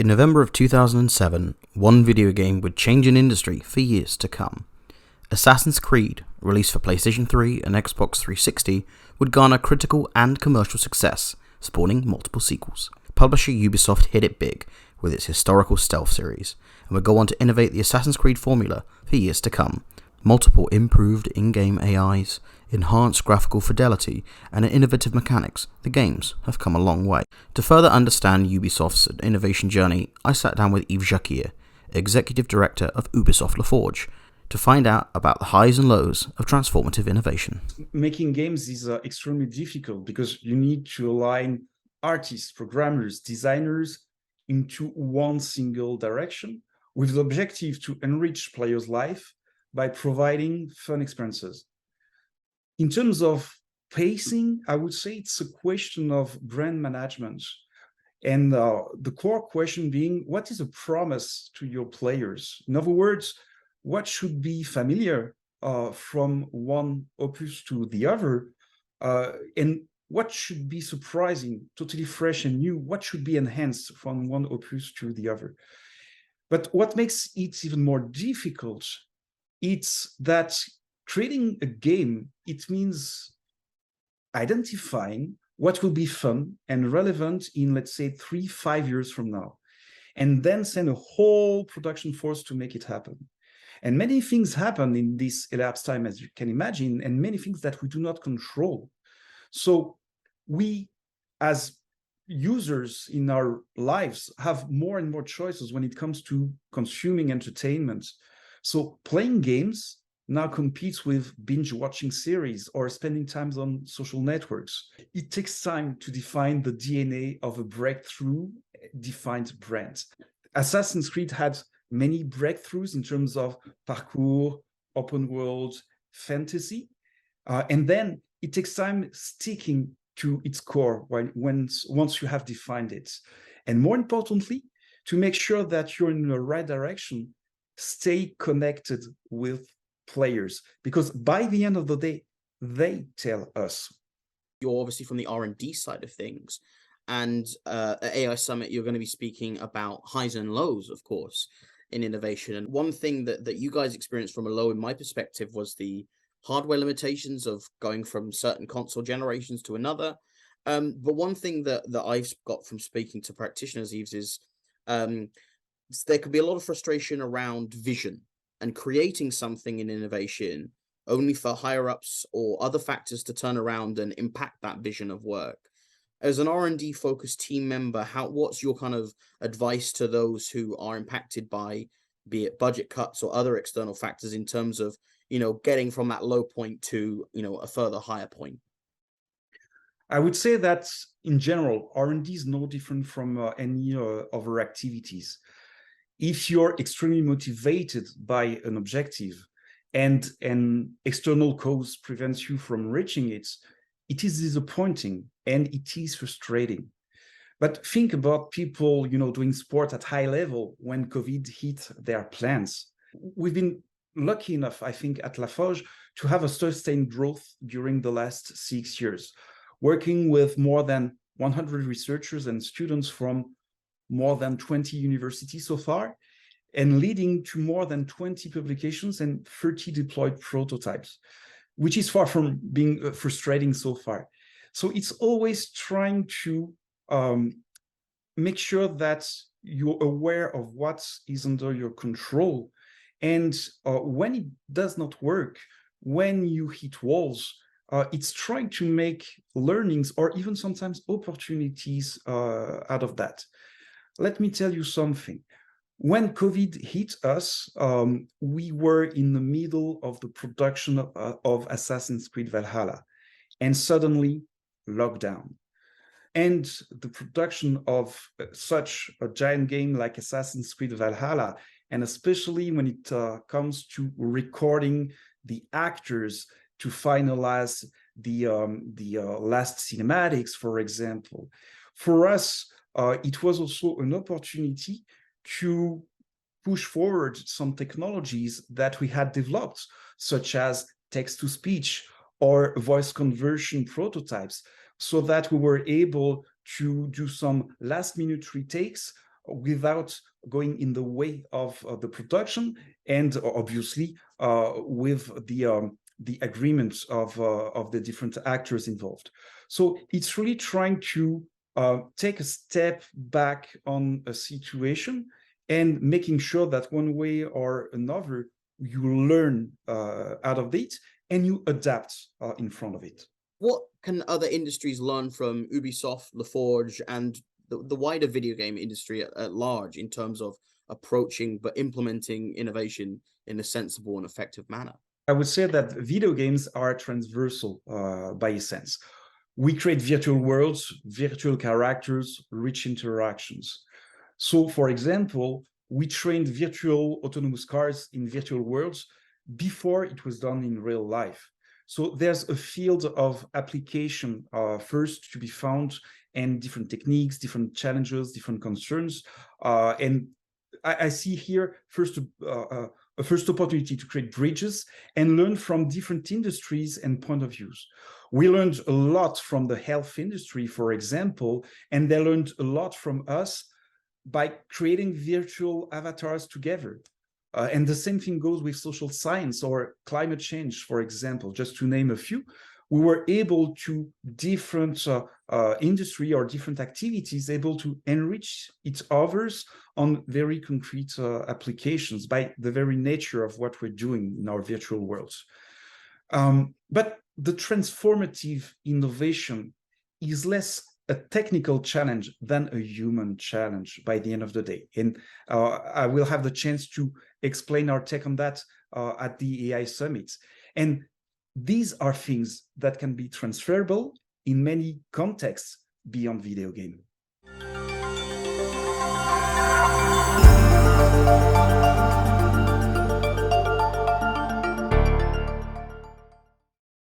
In November of 2007, one video game would change an industry for years to come. Assassin's Creed, released for PlayStation 3 and Xbox 360, would garner critical and commercial success, spawning multiple sequels. Publisher Ubisoft hit it big with its historical stealth series, and would go on to innovate the Assassin's Creed formula for years to come. Multiple improved in-game AIs, enhanced graphical fidelity, and innovative mechanics, the games have come a long way. To further understand Ubisoft's innovation journey, I sat down with Yves Jacquier, Executive Director of Ubisoft LaForge, to find out about the highs and lows of transformative innovation. Making games is extremely difficult because you need to align artists, programmers, designers into one single direction with the objective to enrich players' life by providing fun experiences. In terms of pacing, I would say it's a question of brand management. And the core question being, what is a promise to your players? In other words, what should be familiar from one opus to the other? And what should be surprising, totally fresh and new? What should be enhanced from one opus to the other? But what makes it even more difficult, it's that creating a game, it means identifying what will be fun and relevant in, let's say, 3-5 years from now, and then send a whole production force to make it happen. And many things happen in this elapsed time, as you can imagine, and many things that we do not control. So we, as users in our lives, have more and more choices when it comes to consuming entertainment. So playing games now competes with binge watching series or spending time on social networks. It takes time to define the DNA of a breakthrough defined brand. Assassin's Creed had many breakthroughs in terms of parkour, open world, fantasy. And then it takes time sticking to its core once you have defined it. And more importantly, to make sure that you're in the right direction, stay connected with players, because by the end of the day, they tell us. You're obviously from the R&D side of things, and at AI Summit, you're going to be speaking about highs and lows, of course, in innovation. And one thing that you guys experienced from a low, in my perspective, was the hardware limitations of going from certain console generations to another. But one thing that I've got from speaking to practitioners, Yves, is there could be a lot of frustration around vision and creating something in innovation only for higher ups or other factors to turn around and impact that vision of work. As an R&D focused team member, what's your kind of advice to those who are impacted by, be it budget cuts or other external factors, in terms of, getting from that low point to, a further higher point? I would say that in general, R&D is no different from any other activities. If you're extremely motivated by an objective and an external cause prevents you from reaching it, it is disappointing and it is frustrating. But think about people, doing sport at high level when COVID hit their plans. We've been lucky enough, I think, at LaForge to have a sustained growth during the last 6 years, working with more than 100 researchers and students from more than 20 universities so far, and leading to more than 20 publications and 30 deployed prototypes, which is far from being frustrating so far. So it's always trying to make sure that you're aware of what is under your control. And when it does not work, when you hit walls, it's trying to make learnings or even sometimes opportunities out of that. Let me tell you something. When COVID hit us, we were in the middle of the production of Assassin's Creed Valhalla, and suddenly lockdown. And the production of such a giant game like Assassin's Creed Valhalla, and especially when it comes to recording the actors to finalize the last cinematics, for example, for us, it was also an opportunity to push forward some technologies that we had developed, such as text-to-speech or voice conversion prototypes, so that we were able to do some last-minute retakes without going in the way of the production, and obviously with the agreements of the different actors involved. So it's really trying to take a step back on a situation and making sure that one way or another you learn out of it and you adapt in front of it. What can other industries learn from Ubisoft, LaForge, and the wider video game industry at large in terms of approaching but implementing innovation in a sensible and effective manner? I would say that video games are transversal by essence. We create virtual worlds, virtual characters, rich interactions. So, for example, we trained virtual autonomous cars in virtual worlds before it was done in real life. So there's a field of application first to be found, and different techniques, different challenges, different concerns. And I see here first a first opportunity to create bridges and learn from different industries and point of views. We learned a lot from the health industry, for example, and they learned a lot from us by creating virtual avatars together. And the same thing goes with social science or climate change, for example, just to name a few. We were able to different industry or different activities able to enrich each others on very concrete applications by the very nature of what we're doing in our virtual worlds. But the transformative innovation is less a technical challenge than a human challenge by the end of the day. And I will have the chance to explain our take on that at the AI Summit. And these are things that can be transferable in many contexts beyond video game.